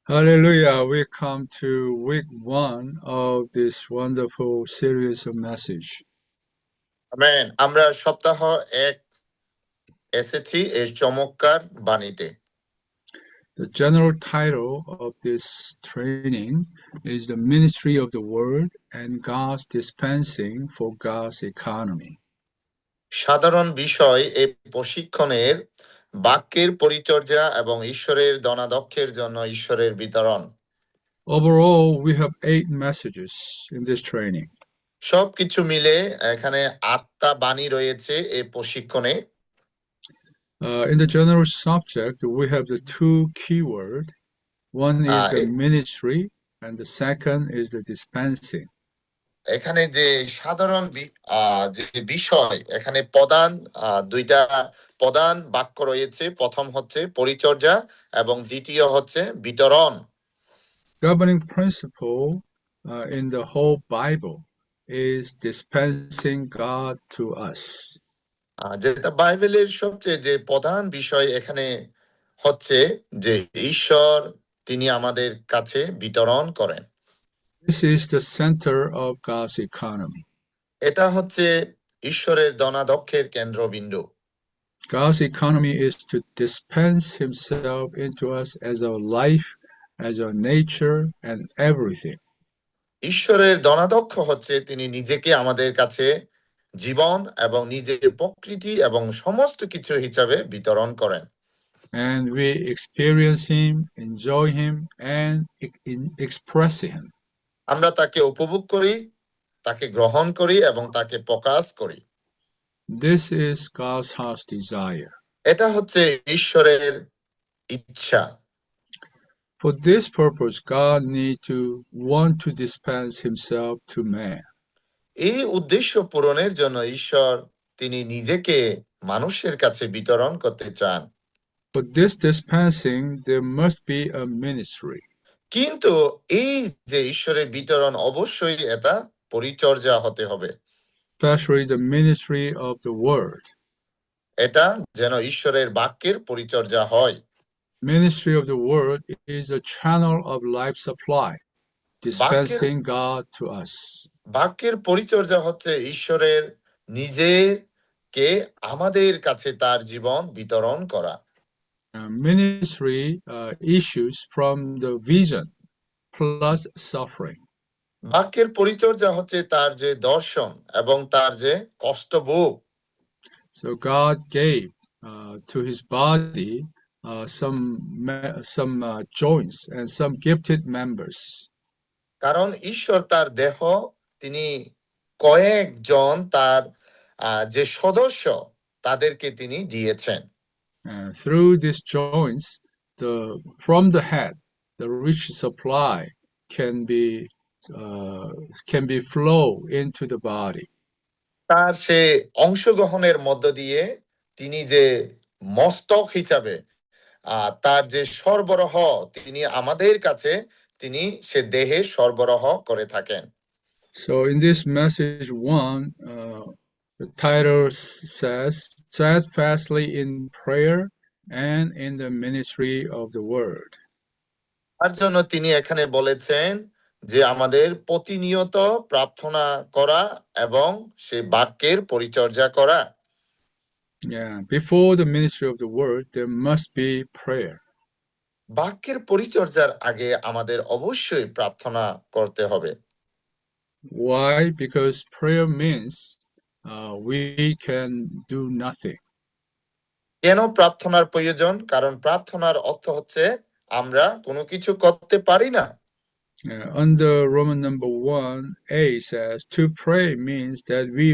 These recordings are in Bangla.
Hallelujah. We come to week one of this wonderful series of message. Amen. আমরা সপ্তাহ এক এসেছি এই চমৎকার বাণীতে। The general title of this training is The Ministry of the Word and God's Dispensing for God's Economy. সাধারণ বিষয় এই প্রশিক্ষণের বাক্যের পরিচর্যা এবং ঈশ্বরের দনাদক্ষের জন্য ঈশ্বরের বিতরণ। Overall, we have 8 messages in this training. সবকিছু মিলে এখানে 8টা বাণী রয়েছে এই প্রশিক্ষণে। In the general subject, we have the two keywords. One is the ministry, and the second is the dispensing. এখানে যে সাধারণ যে বিষয় এখানে প্রধান দুইটা প্রধান বাক্য রয়েছে। প্রথম হচ্ছে পরিচর্যা এবং দ্বিতীয় হচ্ছে বিতরণ। Governing principle in the whole Bible is dispensing God to us. যেটা বাইবেলের সবচেয়ে যে প্রধান বিষয় এখানে হচ্ছে যে ঈশ্বর তিনি আমাদের কাছে বিতরণ করেন। This is the center of God's economy. এটা হচ্ছে ঈশ্বরের দনাদক্ষের কেন্দ্রবিন্দু। God's economy is to dispense himself into us as our life, as our nature, and everything. ঈশ্বরের দনাদক্ষ হচ্ছে তিনি নিজেকে আমাদের কাছে জীবন এবং নিজের প্রকৃতি এবং সমস্ত কিছু হিসাবে বিতরণ করেন। And we experience him, enjoy him, and express him. আমরা তাকে উপভোগ করি, তাকে গ্রহণ করি এবং তাকে প্রকাশ করি। This is God's heart's desire. এটা হচ্ছে ঈশ্বরের ইচ্ছা। For this purpose, God need to want to dispense himself to man. এই উদ্দেশ্য পূরণের জন্য ঈশ্বর তিনি নিজেকে মানুষের কাছে বিতরণ করতে চান। For this dispensing, there must be a ministry. কিন্তু এই যে ঈশ্বরের বিতরণ অবশ্যই এটা পরিচর্যা হতে হবে। Especially the ministry of the word. এটা যেন ঈশ্বরের বাক্যের পরিচর্যা হয়। Ministry of the word is a channel of life supply, dispensing God to us. বাক্যের পরিচর্যা হচ্ছে ঈশ্বরের নিজেকে আমাদের কাছে তার জীবন বিতরণ করা। Ministry issues from the vision plus suffering. বাক্যের পরিচর্যা হচ্ছে তার যে দর্শন এবং তার যে কষ্টভোগ। So God gave to his body some joints and some gifted members. কারণ ঈশ্বর তার দেহ তিনি কয়েকজন তার যে সদস্য তাদেরকে তিনি দিয়েছেন। Through these joints, from the head, the rich supply can be flow into the body. তার সে অংশগ্রহণের মধ্য দিয়ে তিনি যে মস্তক হিসাবে তার যে সরবরাহ তিনি আমাদের কাছে তিনি সে দেহে সরবরাহ করে থাকেন। So in this message one, the title says steadfastly in prayer and in the ministry of the word. তার জন্য তিনি এখানে বলেছেন যে আমাদের প্রতিনিয়ত প্রার্থনা করা এবং সে বাক্যের পরিচর্যা করা। Yeah, before the ministry of the word, there must be prayer. বাক্যের পরিচর্যার আগে আমাদের অবশ্যই প্রার্থনা করতে হবে। Why? Because prayer means we can do nothing. কেন প্রার্থনার প্রয়োজন? কারণ প্রার্থনার অর্থ হচ্ছে আমরা কোনো কিছু করতে পারি না। Under Roman number 1a says to pray means that we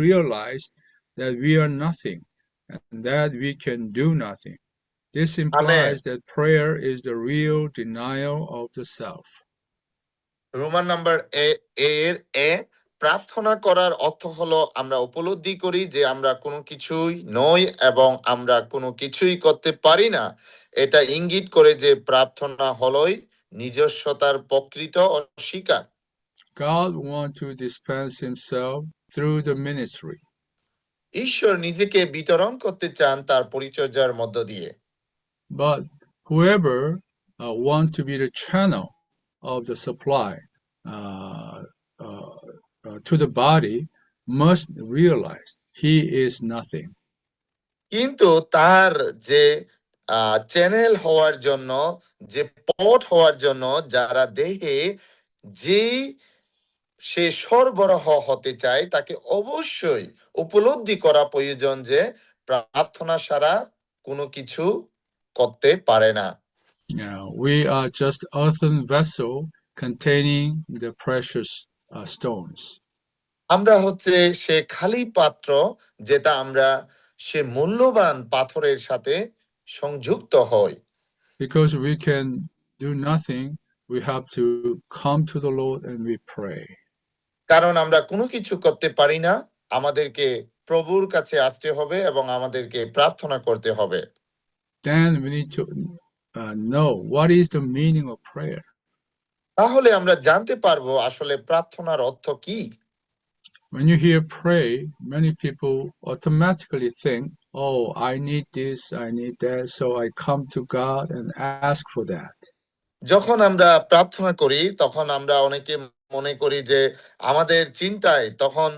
realize that we are nothing and that we can do nothing. This implies that prayer is the real denial of the self. Roman number এর প্রার্থনা করার অর্থ হলো আমরা উপলব্ধি করি যে আমরা কোনো কিছুই নই এবং আমরা কোনো কিছুই করতে পারি না। এটা ইঙ্গিত করে যে প্রার্থনা হলোই নিজস্বতার প্রকৃত অস্বীকার। God wants to dispense himself through the ministry. ঈশ্বর নিজেকে বিতরণ করতে চান তার পরিচর্যার মধ্য দিয়ে। But whoever want to be the channel of the supply to the body must realize he is nothing. কিন্তু তার যে চ্যানেল হওয়ার জন্য, যে পথ হওয়ার জন্য, যারা দেহে যেই সে সরবরাহ হতে চায়, তাকে অবশ্যই উপলব্ধি করা প্রয়োজন যে প্রার্থনা ছাড়া কোনো কিছু করতে পারে না। We are just earthen vessel containing the precious stones. আমরা হচ্ছে সে খালি পাত্র, যেটা আমরা সে মূল্যবান পাথরের সাথে সংযুক্ত হই। Because we can do nothing, we have to come to the Lord and we pray. কারণ আমরা কোনো কিছু করতে পারি না, আমাদেরকে প্রভুর কাছে আসতে হবে এবং আমাদেরকে প্রার্থনা করতে হবে। Then we need to know what is the meaning of prayer. তাহলে আমরা জানতে পারবো আসলে প্রার্থনার অর্থ কি। When you hear pray, many people automatically think, oh, I need this, I need that, so I come to God and ask for that. যখন আমরা প্রার্থনা করি তখন আমরা অনেকে মনে করি যে আমাদের চিন্তায় তখন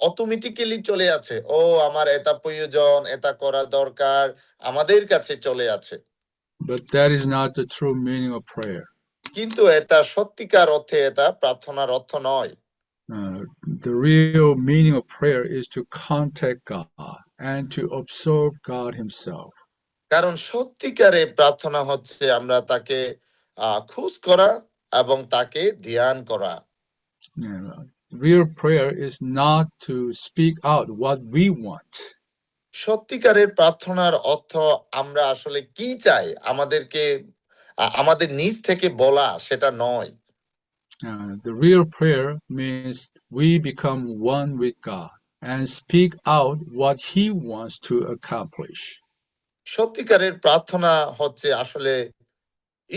অটোমেটিক্যালি চলে আছে, ও আমার এটা প্রয়োজন, এটা করা দরকার, আমাদের কাছে চলে আছে। But that is not the true meaning of prayer. কিন্তু এটা সত্যিকার অর্থে এটা প্রার্থনার অর্থ নয়। The real meaning of prayer is to contact God and to observe God himself. কারণ সত্যিকারে প্রার্থনা হচ্ছে আমরা তাকে খোঁজ করা এবং তাকে ধ্যান করা। Real prayer is not to speak out what we want. সত্যিকারের প্রার্থনার অর্থ আমরা আসলে কি চাই আমাদেরকে আমাদের নিজ থেকে বলা, সেটা নয়। The real prayer means we become one with God and speak out what he wants to accomplish. সত্যিকারের প্রার্থনা হচ্ছে আসলে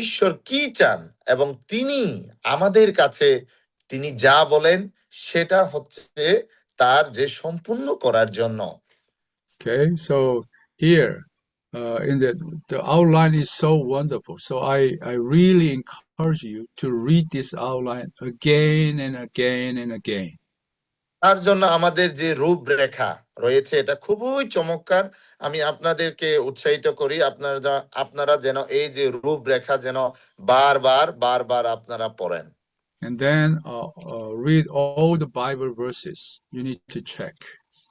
ঈশ্বর কি চান এবং তিনি আমাদের কাছে তিনি যা বলেন সেটা হচ্ছে তার যে সম্পূর্ণ করার জন্য। Okay, so here in the outline is so wonderful. So I really encourage you to read this outline again and again and again. তার জন্য আমাদের যে রূপরেখা রয়েছে এটা খুবই চমৎকার। আমি আপনাদেরকে উৎসাহিত করি আপনারা যেন এই যে রূপরেখা যেন বারবার আপনারা পড়েন। And then read all the Bible verses. You need to check.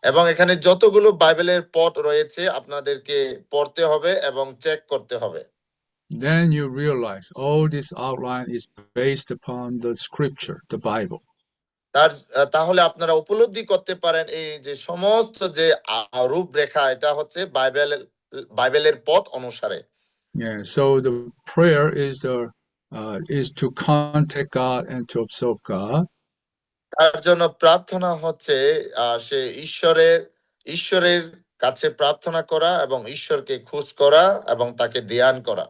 এবং এখানে যতগুলো বাইবেলের পদ রয়েছে আপনাদেরকে পড়তে হবে এবং চেক করতে হবে। Then you realize all this outline is based upon the scripture, the Bible. তাহলে আপনারা উপলব্ধি করতে পারেন এই যে সমস্ত যে রূপরেখা এটা হচ্ছে বাইবেলের পথ অনুসারে। Yeah, so the prayer is to contact God and to observe God. তার জন্য প্রার্থনা হচ্ছে সে ঈশ্বরের কাছে প্রার্থনা করা এবং ঈশ্বরকে খোঁজ করা এবং তাকে ধ্যান করা।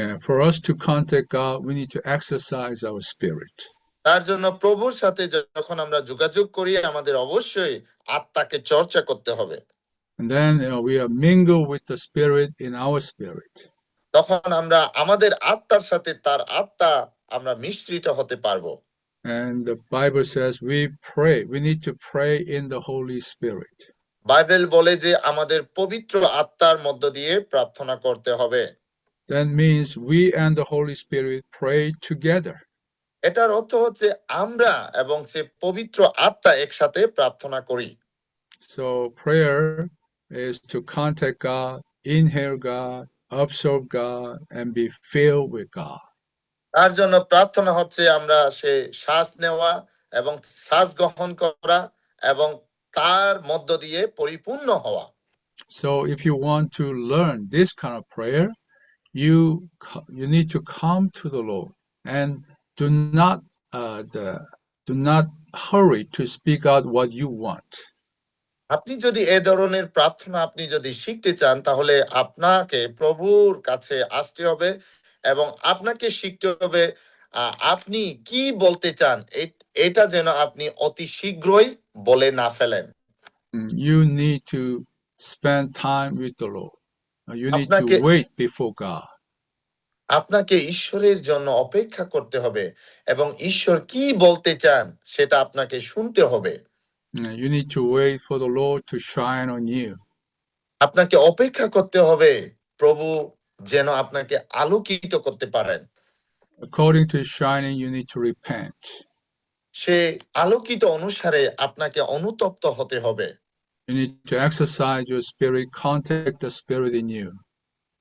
Yeah, for us to contact God, we need to exercise our spirit. তার জন্য প্রভুর সাথে যখন আমরা যোগাযোগ করি আমাদের অবশ্যই আত্মাকে চর্চা করতে হবে। And then we are mingled with the spirit in our spirit. তখন আমরা আমাদের আত্মার সাথে তার আত্মা আমরা মিশ্রিত হতে পারবো। And the Bible says we need to pray in the Holy Spirit. Bible বলে যে আমাদের পবিত্র আত্মার মধ্য দিয়ে প্রার্থনা করতে হবে। That means we and the Holy Spirit pray together. এটার অর্থ হচ্ছে আমরা এবং সে পবিত্র আত্মা একসাথে প্রার্থনা করি। So prayer is to contact God, inhale God, observe God, and be filled with God. তার জন্য প্রার্থনা হচ্ছে আমরা সে শ্বাস নেওয়া এবং শ্বাস গ্রহণ করা এবং তার মধ্য দিয়ে পরিপূর্ণ হওয়া। So if you want to learn this kind of prayer, you need to come to the Lord and do not hurry to speak out what you want. আপনি যদি এ ধরনের প্রার্থনা আপনি যদি শিখতে চান তাহলে আপনাকে প্রভুর কাছে আসতে হবে এবং আপনাকে শিখতে হবে আপনি কি বলতে চান এটা যেন আপনি অতি শীঘ্রই বলে না ফেলেন। You need to spend time with the Lord. You need to wait before God. আপনাকে ঈশ্বরের জন্য অপেক্ষা করতে হবে এবং ঈশ্বর কি বলতে চান সেটা আপনাকে শুনতে হবে। You need to wait for the Lord to shine on you. আপনাকে অপেক্ষা করতে হবে প্রভু যেন আপনাকে আলোকিত করতে পারেন। According to his shining, you need to repent. সে আলোকিত অনুসারে আপনাকে অনুতপ্ত হতে হবে। You need to exercise your spirit, contact the spirit in you.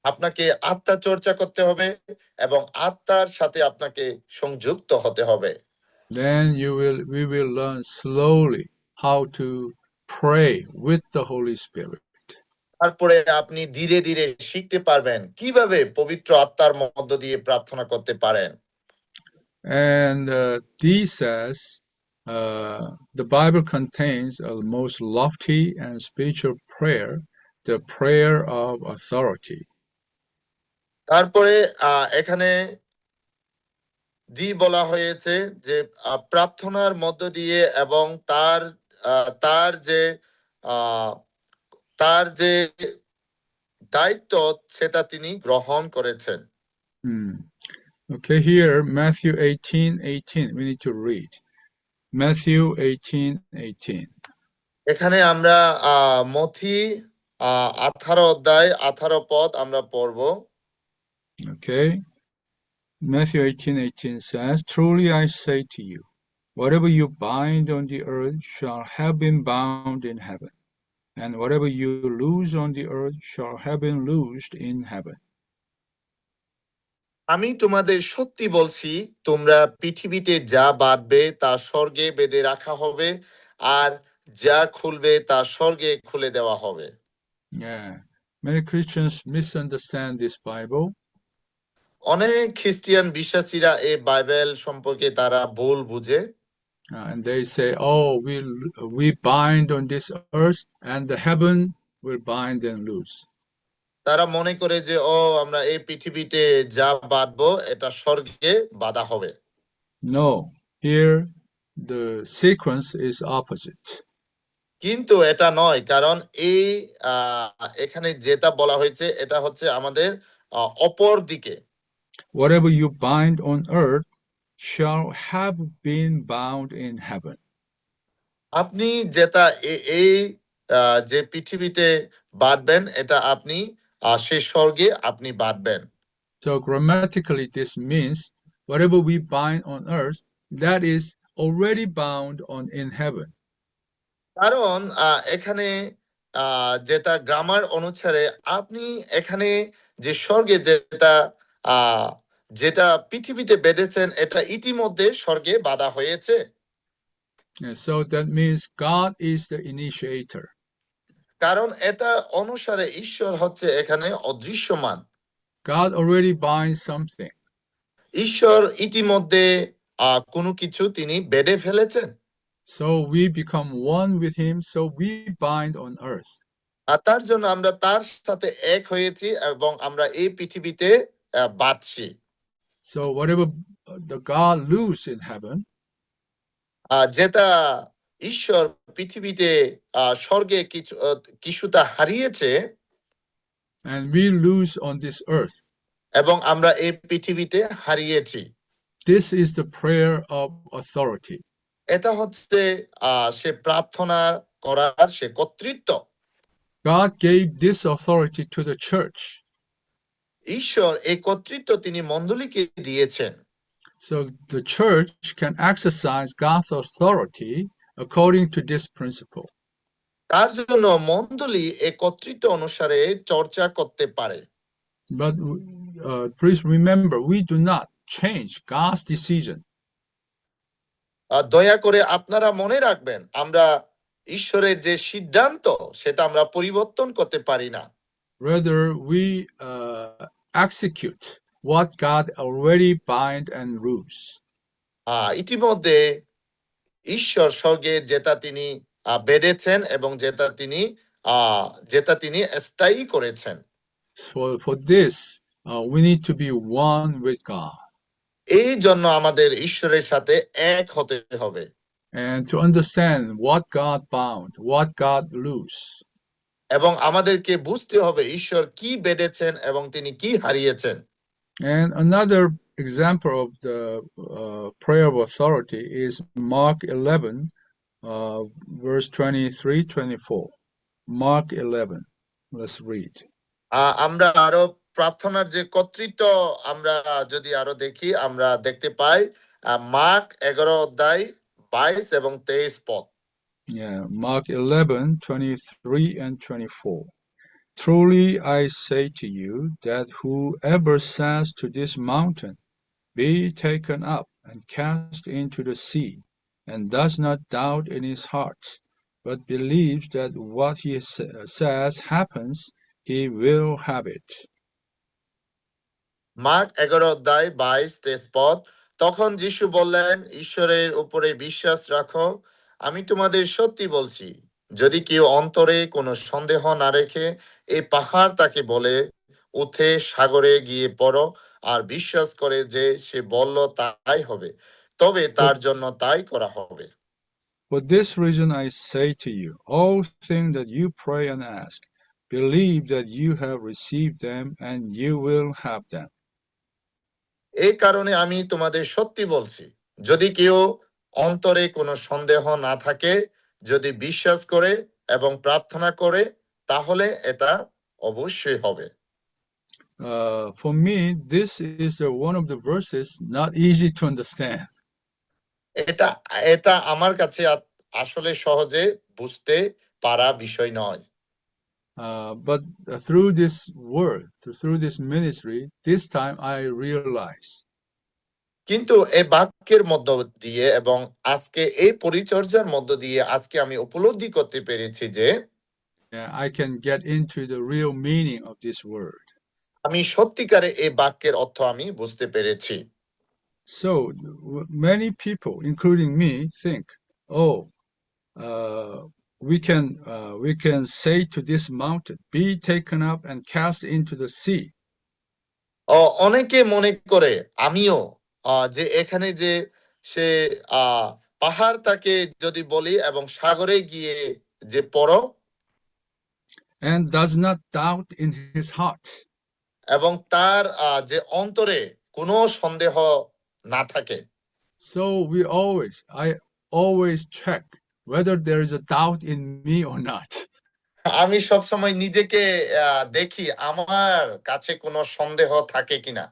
আপনাকে আত্মা চর্চা করতে হবে এবং আত্মার সাথে আপনাকে সংযুক্ত হতে হবে। Then we will learn slowly how to pray with the Holy Spirit. তারপরে আপনি ধীরে ধীরে শিখতে পারবেন কিভাবে পবিত্র আত্মার মধ্য দিয়ে প্রার্থনা করতে পারেন। And D says, the Bible contains a most lofty and spiritual prayer, the prayer of authority. তারপরে এখানে বলা হয়েছে যে প্রার্থনার মধ্য দিয়ে এবং তার তার যে তার যে দায়িত্ব সেটা তিনি গ্রহণ করেছেন। Okay, here Matthew 18:18. We need to read Matthew 18:18. এখানে আমরা মথি 18 অধ্যায় 18 পদ আমরা পড়ব। Okay, Matthew 18:18 says, "Truly I say to you, whatever you bind on the earth shall have been bound in heaven, and whatever you loose on the earth shall have been loosed in heaven." আমি তোমাদের সত্যি বলছি, তোমরা পৃথিবীতে যা বাঁধবে তা স্বর্গে বেঁধে রাখা হবে, আর যা খুলবে তা স্বর্গে খুলে দেওয়া হবে। Yeah, many Christians misunderstand this Bible. অনেক খ্রিস্টিয়ান বিশ্বাসীরা এই বাইবেল সম্পর্কে তারা ভুল বুঝে। And they say, "Oh, we bind on this earth, and the heaven will bind and loose." তারা মনে করে যে আমরা এই পৃথিবীতে যা বাঁধবো এটা স্বর্গে বাঁধা হবে। No, here the sequence is opposite. কিন্তু এটা নয়, কারণ এই এখানে যেটা বলা হয়েছে এটা হচ্ছে আমাদের অপর দিকে। Whatever you bind on earth shall have been bound in heaven. আপনি যেটা এই যে পৃথিবীতে বাঁধবেন এটা আপনি সে স্বর্গে আপনি বাঁধবেন। So grammatically this means whatever we bind on earth, that is already bound in heaven. কারণ এখানে যেটা গ্রামার অনুসারে আপনি এখানে যে স্বর্গে যেটা যেটা পৃথিবীতে বেঁধেছেন এটা ইতিমধ্যে স্বর্গে বাঁধা হয়েছে। And so that means God is the initiator. কারণ এটা অনুসারে ঈশ্বর হচ্ছে এখানে অদৃশ্যমান। God already binds something. ঈশ্বর ইতিমধ্যে কোনো কিছু তিনি বেঁধে ফেলেছেন। So we become one with him, so we bind on earth. আর তার জন্য আমরা তার সাথে এক হয়েছি এবং আমরা এই পৃথিবীতে বাঁধছি। So whatever the God loose in heaven, যেটা ঈশ্বর পৃথিবীতে স্বর্গে কিছুটা হারিয়েছে, and we lose on this earth. এবং আমরা এই পৃথিবীতে হারিয়েছি। This is the prayer of authority. এটা হচ্ছে সে প্রার্থনা করার সে কর্তৃত্ব। God gave this authority to the church. ঈশ্বর এই কর্তৃত্ব তিনি মণ্ডলীকে দিয়েছেন। So the church can exercise God's authority according to this principle. তার জন্য মণ্ডলী এই কর্তৃত্ব অনুসারে চর্চা করতে পারে। But please remember, we do not change God's decision. দয়া করে আপনারা মনে রাখবেন, আমরা ঈশ্বরের যে সিদ্ধান্ত সেটা আমরা পরিবর্তন করতে পারি না। Rather, we execute what God already bind and loose. ইতিমধ্যে ঈশ্বর স্বর্গে যেটা তিনি বেঁধেছেন এবং যেটা তিনি স্থায়ী করেছেন। For this, we need to be one with God. এই জন্য আমাদের ঈশ্বরের সাথে এক হতে হবে। And to understand what God bound, what God loose. এবং আমাদেরকে বুঝতে হবে ঈশ্বর কি বেঁধেছেন এবং তিনি কি হারিয়েছেন। And another example of the prayer of authority is Mark 11, verse 23, 24. Mark 11. Let's read. আমরা আরো প্রার্থনার যে কর্তৃত্ব আমরা যদি আরো দেখি আমরা দেখতে পাই মার্ক 11 অধ্যায় 22 এবং 23 পদ। Yeah, Mark 11, 23 and 24. Truly I say to you that whoever says to this mountain, be taken up and cast into the sea, and does not doubt in his heart, but believes that what he says happens, he will have it. Mark 11 অধ্যায় 22-23 পদ। তখন যিশু বললেন, ঈশ্বরের উপরে বিশ্বাস রাখো, আমি তোমাদের সত্যি বলছি, যদি কেউ অন্তরে কোনো সন্দেহ না রেখে এই পাহাড় তাকে বলে উঠে সাগরে গিয়ে পড়ো আর বিশ্বাস করে যে সে বলল তাই হবে, তবে For, তার জন্য তাই করা হবে। for this reason I say to you, all things that you pray and ask, believe that you have received them and you will have them. এই কারণে আমি তোমাদের সত্যি বলছি, যদি কেউ অন্তরে কোনো সন্দেহ না থাকে, যদি বিশ্বাস করে এবং প্রার্থনা করে, তাহলে এটা অবশ্যই হবে। For me, this is one of the verses not easy to understand. এটা এটা আমার কাছে আসলে সহজে বুঝতে পারা বিষয় নয়। But through this word, through this ministry, this time I realize কিন্তু এই বাক্যের মধ্য দিয়ে এবং আজকে এই পরিচর্যার মধ্য দিয়ে আজকে আমি উপলব্ধি করতে পেরেছি যে I can get into the real meaning of this word. আমি সত্যিকারে এই বাক্যের অর্থ আমি বুঝতে পেরেছি। So many people, including me, think, oh, we can say to this mountain, be taken up and cast into the sea. অনেকে মনে করে, আমিও, যে এখানে যে সে পাহাড় তাকে যদি বলি এবং সাগরে গিয়ে যে পড়ো And does not doubt in his heart. এবং তার যে অন্তরে কোনো সন্দেহ না থাকে। So I always check whether there is a doubt in me or not. আমি সবসময় নিজেকে দেখি আমার কাছে কোনো সন্দেহ থাকে কিনা।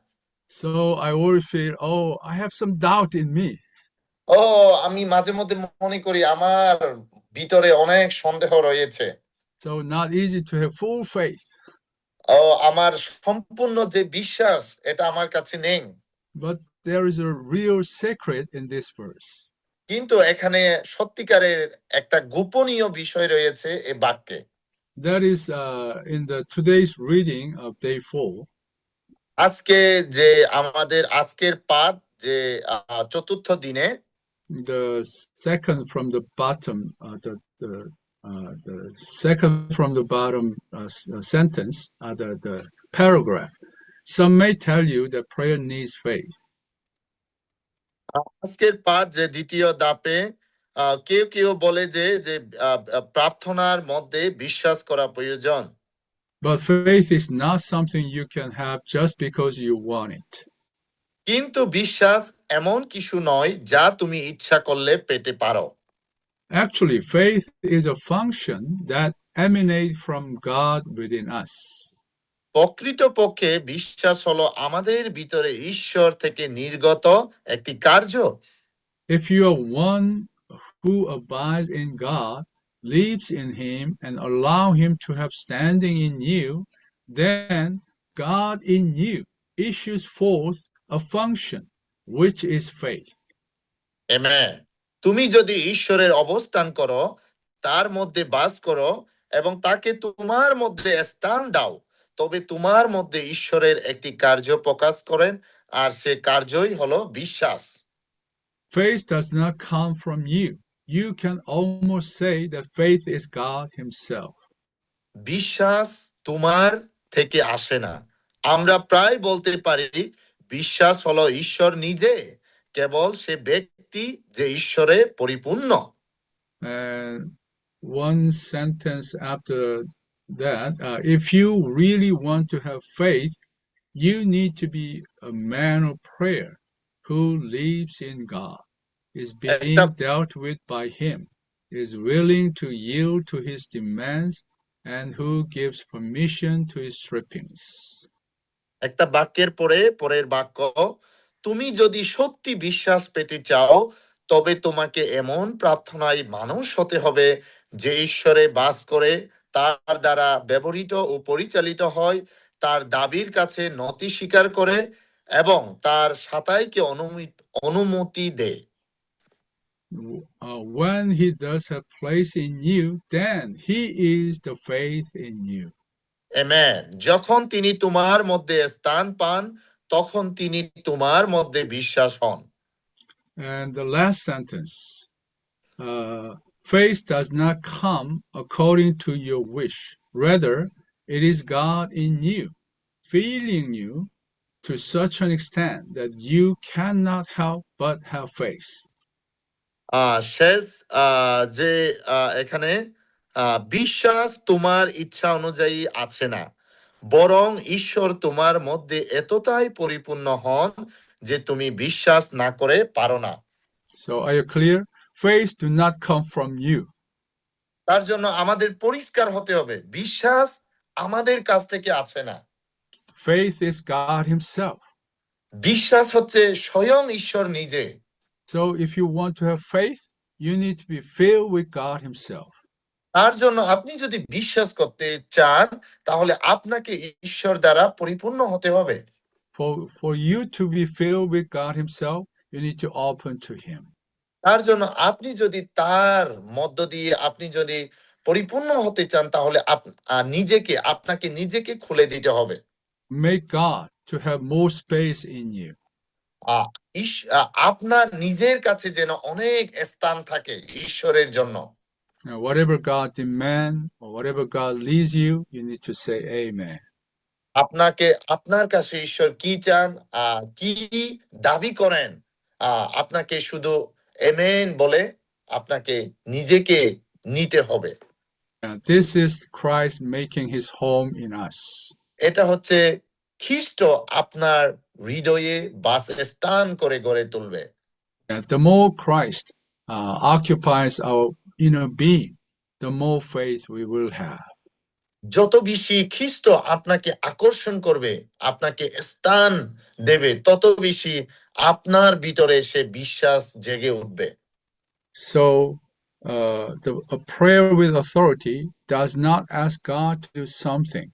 So I always feel, oh, I have some doubt in me. আমি মাঝে মধ্যে মনে করি আমার ভিতরে অনেক সন্দেহ রয়েছে। So not easy to have full faith. আমার সম্পূর্ণ যে বিশ্বাস এটা আমার কাছে নেই। But there is a real secret in this verse. কিন্তু এখানে সত্যিকারের একটা গোপনীয় বিষয় রয়েছে এই বাক্যে। That is in the today's reading of day 4. আজকে যে আমাদের আজকের পাঠ যে চতুর্থ দিনে The second from the bottom, the second from the bottom sentence, the paragraph. Some may tell you that prayer needs faith. আজকের পাঠ যে দ্বিতীয় ধাপে কেউ কেউ বলে যে যে প্রার্থনার মধ্যে বিশ্বাস করা প্রয়োজন। But faith is not something you can have just because you want it. কিন্তু বিশ্বাস এমন কিছু নয় যা তুমি ইচ্ছা করলে পেতে পারো। Actually, faith is a function that emanates from God within us. প্রকৃতপক্ষে বিশ্বাস হলো আমাদের ভিতরে ঈশ্বর থেকে নির্গত একটি কার্য। If you are one who abides in God, lives in Him, and allow Him to have standing in you, then God in you issues forth a function, which is faith. Amen. তুমি যদি ঈশ্বরের অবস্থান করো, তার মধ্যে বাস করো এবং তাকে তোমার মধ্যে স্থান দাও, তবে তোমার মধ্যে ঈশ্বরের একটি কার্য প্রকাশ করেন, আর সে কার্যই হলো বিশ্বাস। Faith does not come from you. You can almost say that faith is God Himself. বিশ্বাস তোমার থেকে আসে না। আমরা প্রায় বলতে পারি বিশ্বাস হলো ঈশ্বর নিজে, কেবল সে ব্যক্তি যে ঈশ্বরে পরিপূর্ণ। And one sentence after that, if you really want to have faith, you need to be a man of prayer who lives in God, is একটা being dealt with by Him, is willing to yield to His demands, and who gives permission to His strippings. একটা বাক্যের পরের বাক্য, তুমি যদি সত্যি বিশ্বাস পেতে চাও তবে তোমাকে এমন প্রার্থনায় মানুষ হতে হবে যে ঈশ্বরে বাস করে, তার দ্বারা ব্যবহৃত ও পরিচালিত হয়, তার দাবির কাছে নতি স্বীকার করে এবং তার সাতাইকে অনুমতি দেয়। When He does have place in you, then He is the faith in you. Amen. যখন তিনি তোমার মধ্যে স্থান পান তখন তিনি তোমার মধ্যে বিশ্বাস হন। And the last sentence, faith does not come according to your wish. Rather, it is God in you, filling you to such an extent that you cannot help but have faith. শেষ যে এখানে বিশ্বাস তোমার ইচ্ছা অনুযায়ী আছে না, বরং ঈশ্বর তোমার মধ্যে এতটাই পরিপূর্ণ হন যে তুমি বিশ্বাস না করে পারো না। So are you clear? Faith do not come from you. তার জন্য আমাদের পরিষ্কার হতে হবে, বিশ্বাস আমাদের কাছ থেকে আছে না। Faith is God Himself. বিশ্বাস হচ্ছে স্বয়ং ঈশ্বর নিজে। So if you want to have faith, you need to be filled with God Himself. তার জন্য আপনি যদি বিশ্বাস করতে চান তাহলে আপনাকে ঈশ্বর দ্বারা পরিপূর্ণ হতে হবে। For you to be filled with God Himself, you need to open to Him. তার জন্য আপনি যদি তার মধ্য দিয়ে আপনি যদি পরিপূর্ণ হতে চান তাহলে আপনাকে নিজেকে খুলে দিতে হবে। Make God to have more space in you. আপনার নিজের কাছে যেন অনেক স্থান থাকে ঈশ্বরের জন্য। Now, whatever God demands or whatever God leads you, you need to say Amen. আপনার কাছে ঈশ্বর কি চান, কি দাবি করেন, আপনাকে শুধু আমেন বলে আপনাকে নিজেকে নিতে হবে। And this is Christ making His home in us. এটা হচ্ছে খ্রিস্ট আপনার হৃদয়ে বাসস্থান করে গড়ে তুলবে। And the more Christ occupies our inner being, the more faith we will have. যত বেশি খ্রিস্ট আপনাকে আকর্ষণ করবে, আপনাকে স্থান দেবে, তত বেশি আপনার ভিতরে সে বিশ্বাস জেগে উঠবে। So a prayer with authority does not ask God to do something.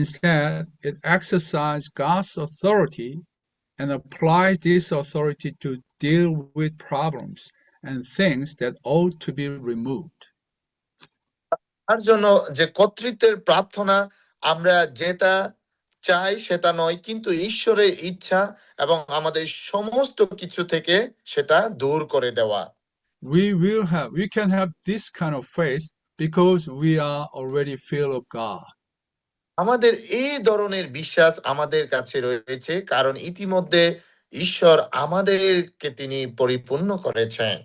Instead, it exercises God's authority and applies this authority to deal with problems and things that ought to be removed. তার জন্য যে কর্তৃত্বের প্রার্থনা, আমরা যেটা চাই সেটা নয়, কিন্তু ঈশ্বরের ইচ্ছা এবং আমাদের সমস্ত কিছু থেকে সেটা দূর করে দেওয়া। We can have this kind of faith because we are already filled of God. আমাদের এই ধরনের বিশ্বাস আমাদের কাছে রয়েছে কারণ ইতিমধ্যে ঈশ্বর আমাদেরকে তিনি পরিপূর্ণ করেছেন।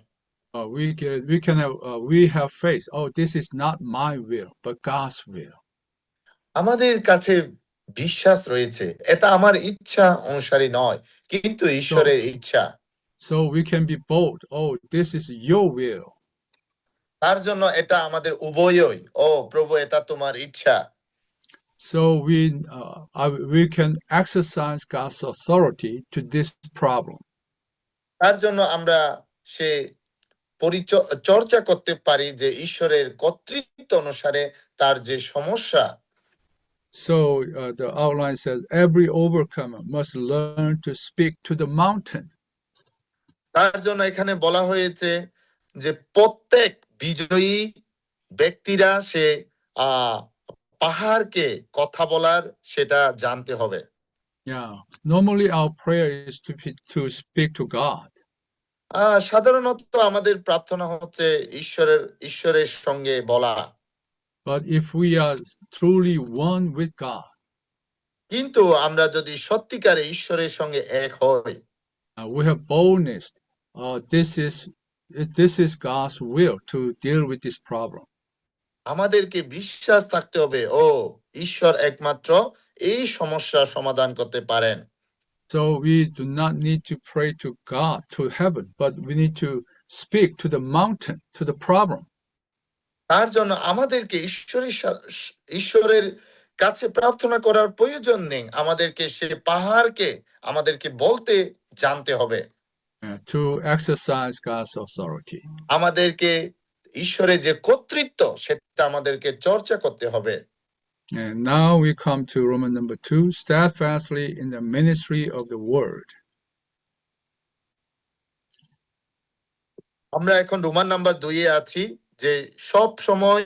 We have faith. Oh, this is not my will, but God's will. আমাদের কাছে বিশ্বাস রয়েছে, এটা আমার ইচ্ছা অনুসারী নয়, কিন্তু ঈশ্বরের ইচ্ছা। So we can be bold. Oh, this is your will. তার জন্য এটা আমাদের উভয়ই, ও প্রভু এটা তোমার ইচ্ছা। So we can exercise God's authority to this problem. তার জন্য আমরা সে চর্চা করতে পারি যে ঈশ্বরের কর্তৃত্ব অনুসারে তার যে সমস্যা। So the outline says every overcomer must learn to speak to the mountain. তার জন্য এখানে বলা হয়েছে যে প্রত্যেক বিজয়ী ব্যক্তিরা সে পাহাড়কে কথা বলার সেটা জানতে হবে। Yeah, normally our prayer is to speak to God. সাধারণত আমাদের প্রার্থনা হচ্ছে ঈশ্বরের সঙ্গে বলা। But if we are truly one with God, কিন্তু আমরা যদি সত্যিকারে ঈশ্বরের সঙ্গে এক হই, we have boldness. This is God's will to deal with this problem. আমাদেরকে বিশ্বাস থাকতে হবে, ও ঈশ্বর একমাত্র এই সমস্যা সমাধান করতে পারেন। So we do not need to pray to God, to heaven, but we need to speak to the mountain, to the problem. তার জন্য আমাদেরকে ঈশ্বরের কাছে প্রার্থনা করার প্রয়োজন নেই, আমাদেরকে সে পাহাড়কে আমাদেরকে বলতে জানতে হবে, To exercise God's authority. আমাদেরকে ঈশ্বরের যে কর্তৃত্ব সেটা আমাদেরকে চর্চা করতে হবে। And now we come to Roman number 2, steadfastly in the ministry of the word. আমরা এখন রোমান নাম্বার 2 এ আছি, যে সব সময়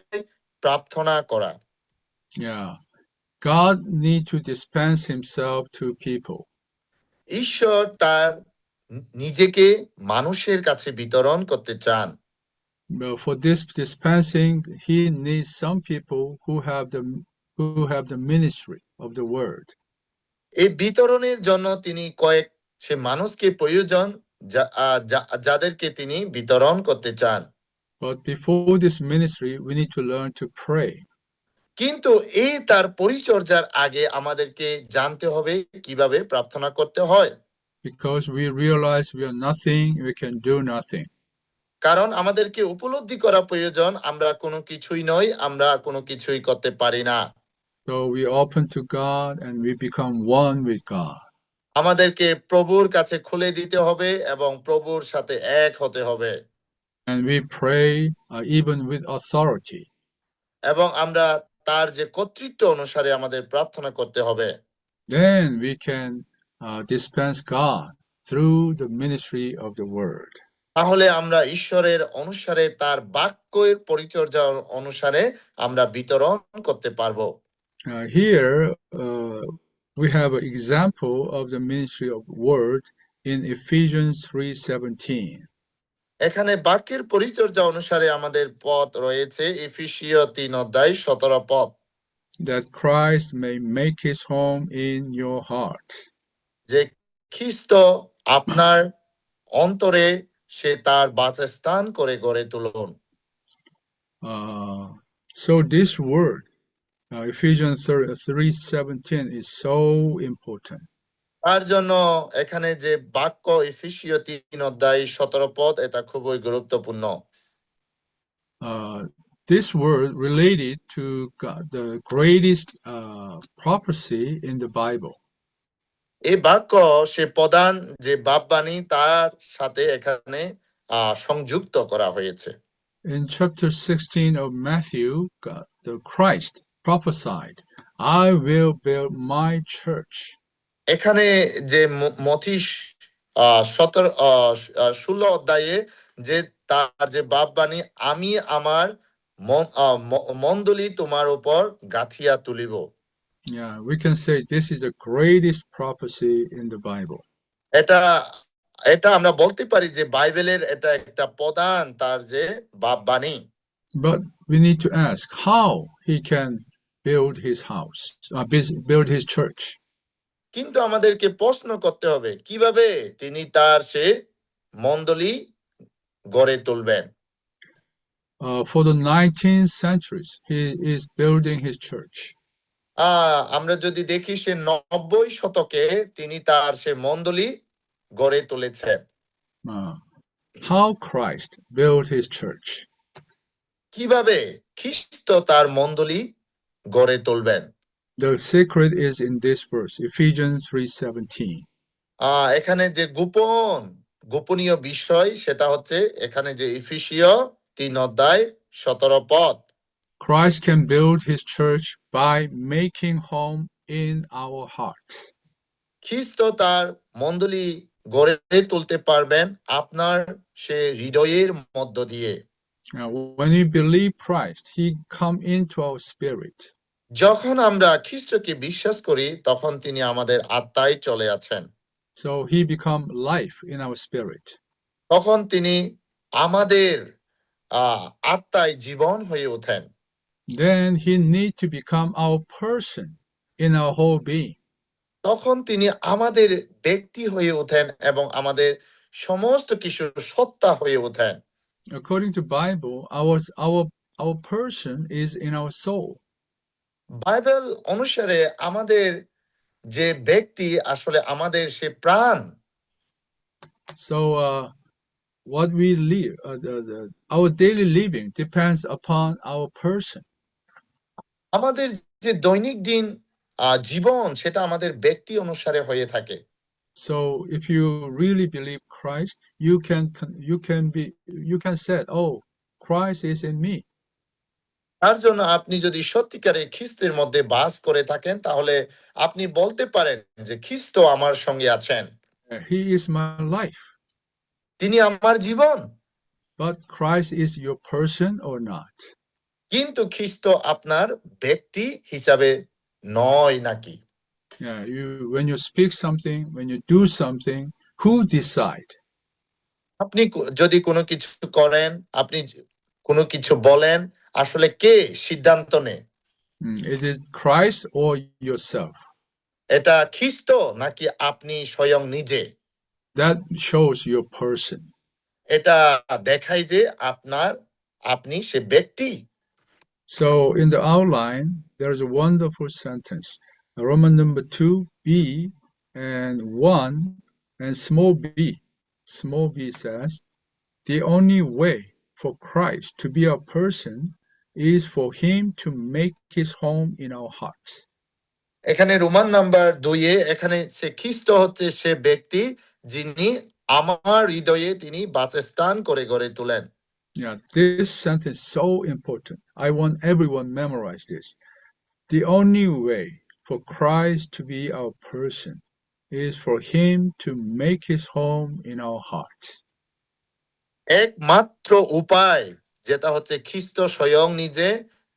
প্রার্থনা করা। Yeah. God need to dispense himself to people. ঈশ্বর তার নিজেকে মানুষের কাছে বিতরণ করতে চান। But for this dispensing, he needs some people who have the ministry of the word. এই বিতরণের জন্য তিনি সে মানুষকে প্রয়োজন, যাদেরকে তিনি বিতরণ করতে চান। But before this ministry, we need to learn to pray. কিন্তু এই তার পরিচর্যার আগে আমাদেরকে জানতে হবে কিভাবে প্রার্থনা করতে হয়। Because we realize we are nothing, we can do nothing. কারণ আমাদেরকে উপলব্ধি করা প্রয়োজন আমরা কোনো কিছুই নই, আমরা কোনো কিছুই করতে পারি না। So we open to God and we become one with God. আমাদেরকে প্রভুর কাছে খুলে দিতে হবে এবং প্রভুর সাথে এক হতে হবে। And we pray even with authority. এবং আমরা তার যে কর্তৃত্ব অনুসারে আমাদের প্রার্থনা করতে হবে। Then we can dispense God through the ministry of the word. তাহলে আমরা ঈশ্বরের অনুসারে তার বাক্যের পরিচর্যা অনুসারে আমরা বিতরণ করতে পারবো। Here we have an example of the ministry of word in Ephesians 3:17. এখানে বাক্যের পরিচর্যা অনুসারে আমাদের পথ রয়েছে এফেসীয় 3:17 পদ। That Christ may make his home in your heart. যে খ্রিস্ট আপনার অন্তরে সে তার বাসস্থান করে গড়ে তুলুন। So this word, Ephesians 3:17, is so important. তার জন্য এখানে যে বাক্য এফেসীয় 3:17 পদ এটা খুবই গুরুত্বপূর্ণ। This word related to God, the greatest prophecy in the Bible. এই বাক্য সে প্রধান যে বাববাণী তার সাথে এখানে সংযুক্ত করা হয়েছে। In chapter 16 of Matthew, God, the Christ prophesied, I will build my church. এখানে যে মথি 16 অধ্যায়ে যে তার যে বাববাণী, আমি আমার মণ্ডলী তোমার উপর গাঁথিয়া তুলিব। Yeah, we can say this is the greatest prophecy in the Bible. এটা আমরা বলতে পারি যে বাইবেলের এটা একটা প্রধান তার যে বাববাণী। But we need to ask how he can build his house, build his church. কিন্তু আমাদেরকে প্রশ্ন করতে হবে কিভাবে তিনি তার সে মণ্ডলী গড়ে তুলবেন। For the 19th centuries, he is building his church. আমরা যদি দেখি সে 90 শতকে তিনি তার সে মণ্ডলী গড়ে তুলেছেন। How Christ built his church. কিভাবে খ্রিস্ট তার মণ্ডলী গড়ে তুলবেন। The secret is in this verse, Ephesians 3:17. এখানে যে গোপনীয় বিষয় সেটা হচ্ছে এখানে যে এফেসীয় 3:17 পদ। Christ can build his church by making home in our hearts. খ্রিস্ট তার মণ্ডলী গড়ে তুলতে পারবেন আপনার সে হৃদয়ের মধ্য দিয়ে। When we believe Christ, he come into our spirit. যখন আমরা খ্রিস্টকে বিশ্বাস করি তখন তিনি আমাদের আত্মায় চলে আছেন। So he become life in our spirit. তখন তিনি আমাদের আত্মায় জীবন হয়ে ওঠেন। Then he need to become our person in our whole being. তখন তিনি আমাদের ব্যক্তি হয়ে ওঠেন এবং আমাদের সমস্ত কিছু সত্তা হয়ে ওঠেন। According to Bible, our person is in our soul. Bible অনুসারে আমাদের যে ব্যক্তি আসলে আমাদের সে প্রাণ। So what we live, our daily living depends upon our person. আমাদের যে দৈনিক দিন জীবন সেটা আমাদের ব্যক্তি অনুসারে হয়ে থাকে। So if you really believe Christ, you can say, "Oh, Christ is in me." তার জন্য আপনি যদি সত্যিকারে খ্রিস্টের মধ্যে বাস করে থাকেন তাহলে আপনি বলতে পারেন যে খ্রিস্ট আমার সঙ্গে আছেন, He is my life. তিনি আমার জীবন। But Christ is your person or not? কিন্তু খ্রিস্ট আপনার ব্যক্তি হিসাবে নয় নাকি? Yeah, when you speak something, when you do something, who decide? আপনি যদি কোনো কিছু করেন, আপনি কোনো কিছু বলেন, আসলে কে সিদ্ধান্ত নেয়? Is it Christ or yourself? এটা খ্রিস্ট নাকি আপনি স্বয়ং নিজে? That shows your person. এটা দেখায় যে আপনি সে ব্যক্তি। So in the outline, there's a wonderful sentence. Roman number 2b and 1 and small b. Small b says, the only way for Christ to be a person is for him to make his home in our hearts. এখানে রোমান নাম্বার 2 এখানে সে খ্রিস্ট হচ্ছে সে ব্যক্তি যিনি আমার হৃদয়ে তিনি বাসস্থান করে গড়ে তোলেন। Yeah, this sentence is so important. I want everyone memorize this. The only way for Christ to be our person is for him to make his home in our hearts. একমাত্র উপায় যেটা হচ্ছে খ্রিস্ট স্বয়ং নিজে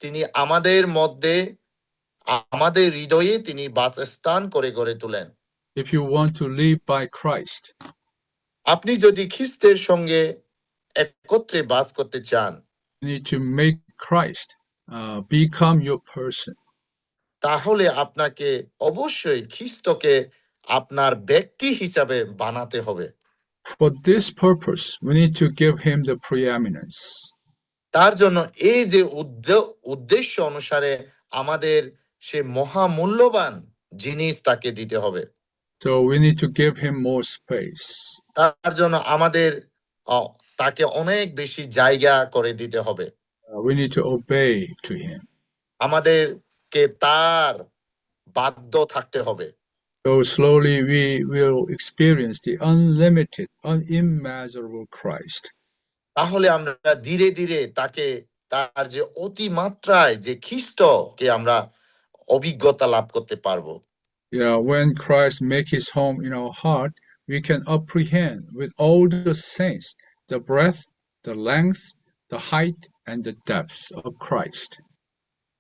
তিনি আমাদের মধ্যে আমাদের হৃদয়ে তিনি বাসস্থান করে গড়ে তোলেন। If you want to live by Christ, আপনি যদি খ্রিস্টের সঙ্গে একত্রে বাস করতে চান, you need to make Christ become your person. তাহলে আপনাকে অবশ্যই খ্রিস্টকে আপনার ব্যক্তি হিসাবে বানাতে হবে। For this purpose, we need to give him the preeminence. তার জন্য এই যে উদ্দেশ্য অনুসারে আমাদের সে মহামূল্যবান জিনিস তাকে দিতে হবে। So we need to give him more space. তার জন্য আমাদের তাকে অনেক বেশি জায়গা করে দিতে হবে। We need to obey to him. আমাদেরকে তার বাধ্য থাকতে হবে। So slowly we will experience the unlimited, unimmeasurable Christ. তাহলে আমরা ধীরে ধীরে তাকে তার যে অতিমাত্রায় যে খ্রিস্টকে আমরা অভিজ্ঞতা লাভ করতে পারবো। Yeah, when Christ make his home in our heart, we can apprehend with all the saints the breadth, the length, the height, and the depth of Christ.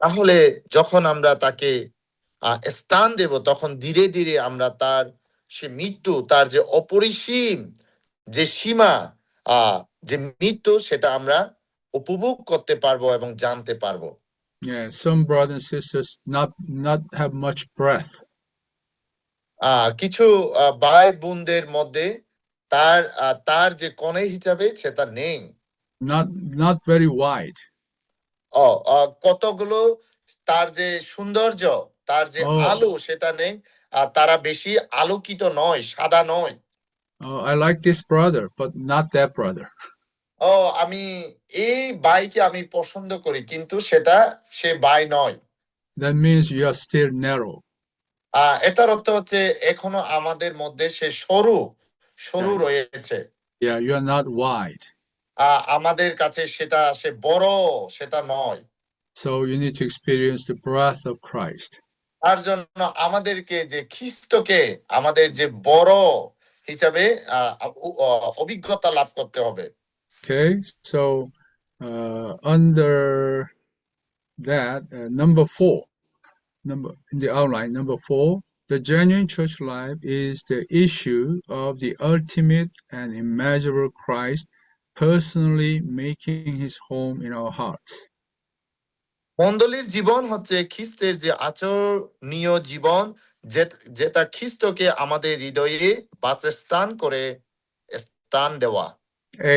তাহলে যখন আমরা তাকে স্থান দেব তখন ধীরে ধীরে আমরা তার সে মৃত্যু তার যে অপরিসীম যে সীমা যে মৃত্যু সেটা আমরা উপভোগ করতে পারবো এবং জানতে পারবো। Yeah, some brothers and sisters not have much breadth. কিছু ভাই বোনদের মধ্যে তার তার যে কনে হিসাবে সেটা নেই। Not very wide. কতগুলো তার যে সৌন্দর্য তার যে আলো সেটা নেই, তারা বেশি আলোকিত নয়, সাদা নয়। I like this brother, but not that brother. আমি এই ভাইকে আমি পছন্দ করি কিন্তু সেটা সে ভাই নয়। That means you are still narrow. এটার অর্থ হচ্ছে এখনো আমাদের মধ্যে সে সরু Yeah. রয়েছে। Yeah, you are not wide. আমাদের কাছে সেটা সে বড় সেটা নয়। So you need to experience the breadth of Christ. তার জন্য আমাদেরকে যে খ্রিস্টকে আমাদের যে বড় হিসাবে অভিজ্ঞতা লাভ করতে হবে। Okay, so under that, number 4, in the outline, number 4, the genuine church life is the issue of the ultimate and immeasurable Christ personally making his home in our hearts. মণ্ডলীর জীবন হচ্ছে খ্রিস্টের যে আচরণীয় জীবন যেটা খ্রিস্টকে আমাদের হৃদয়ে বাসস্থান করে স্থান দেওয়া।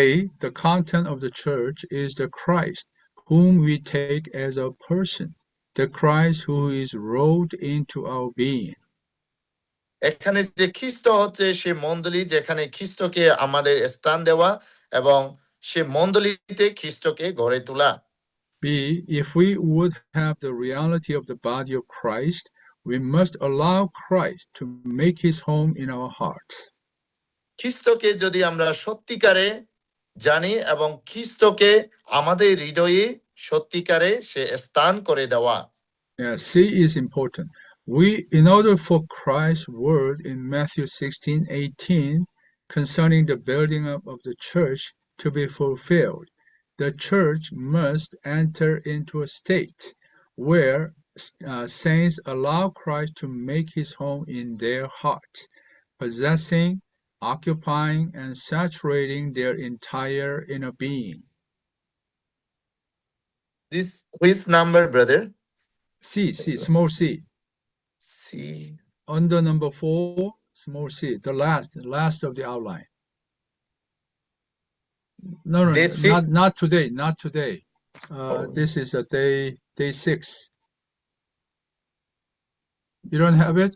A, the content of the church is the Christ whom we take as a person, the Christ who is rolled into our being. এখানে যে খ্রিস্ট হচ্ছে সে মণ্ডলী যেখানে খ্রিস্টকে আমাদের স্থান দেওয়া এবং সে মণ্ডলীতে খ্রিস্টকে গড়ে তোলা। B. If we would have the reality of the body of Christ, we must allow Christ to make his home in our hearts. খ্রিস্টকে যদি আমরা সত্যিকারে জানি এবং খ্রিস্টকে আমাদের হৃদয়ে সত্যিকারে সে স্থান করে দেওয়া। Yeah, C is important. In order for Christ's word in Matthew 16:18 concerning the building up of the church to be fulfilled, the church must enter into a state where saints allow Christ to make his home in their hearts, possessing, occupying, and saturating their entire inner being. This which number, brother? C, small c. C. Under number 4, small c, the last of the outline. No, not today, not today. This is a day 6. You don't have it?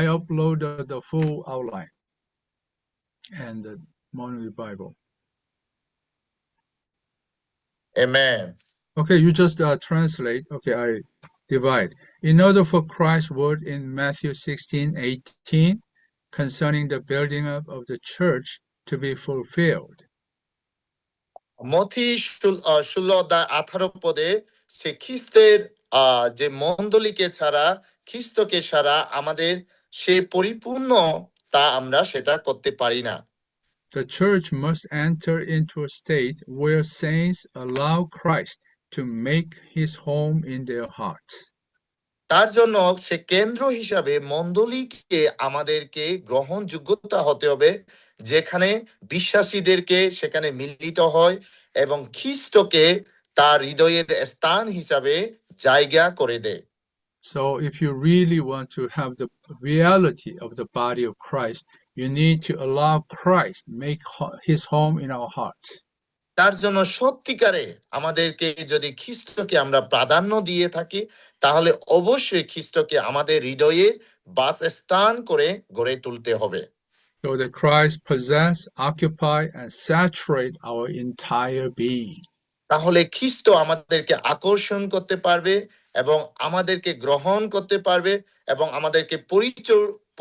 I uploaded the full outline and the Monterey Bible. Amen. Okay, you just translate. Okay, I divide. In order for Christ's word in Matthew 16:18 concerning the building up of the church to be fulfilled. মথি 16:18 পদে সে খ্রিস্টের যে মণ্ডলীকে ছাড়া খ্রিস্টকে ছাড়া আমাদের সে পরিপূর্ণ তা আমরা সেটা করতে পারি না। The church must enter into a state where saints allow Christ to make his home in their hearts. তার জন্য সে কেন্দ্র হিসাবে মণ্ডলীকে আমাদেরকে গ্রহণযোগ্যতা হতে হবে যেখানে বিশ্বাসীদেরকে সেখানে মিলিত হয় এবং খ্রিস্টকে তার হৃদয়ের স্থান হিসাবে জায়গা করে দেয়। So if you really want to have the reality of the body of Christ, you need to allow Christ make his home in our hearts. তার জন্য সত্যিকারে আমাদেরকে যদি খ্রিস্টকে আমরা প্রাধান্য দিয়ে থাকি তাহলে অবশ্যই খ্রিস্টকে আমাদের হৃদয়ে বাসস্থান করে গড়ে তুলতে হবে। So that Christ possess, occupy, and saturate our entire being. তাহলে খ্রিস্ট আমাদেরকে আকর্ষণ করতে পারবে এবং আমাদেরকে গ্রহণ করতে পারবে এবং আমাদেরকে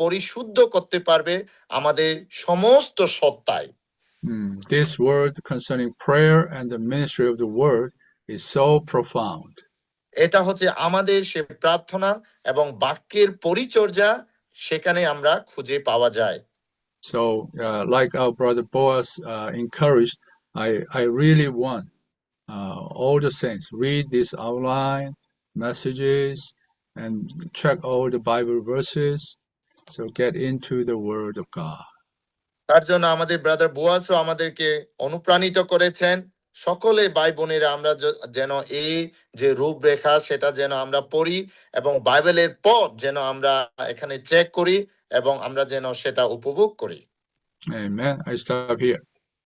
পরিশুদ্ধ করতে পারবে আমাদের সমস্ত সত্তায়। This word concerning prayer and the ministry of the word is so profound. এটা হচ্ছে আমাদের সে প্রার্থনা এবং বাক্যের পরিচর্যা সেখানে আমরা খুঁজে পাওয়া যায়। So like our brother Boaz encouraged, I really want all the saints read this outline, messages, and check all the Bible verses. So get into the Word of God. তার জন্য আমাদের ব্রাদার বোয়াসও আমাদেরকে অনুপ্রাণিত করেছেন সকলে ভাই বোনেরা আমরা যেন এই যে রূপরেখা সেটা যেন আমরা পড়ি এবং বাইবেলের পথ যেন আমরা এখানে চেক করি এবং আমরা যেন সেটা উপভোগ করি। Amen. I stop here.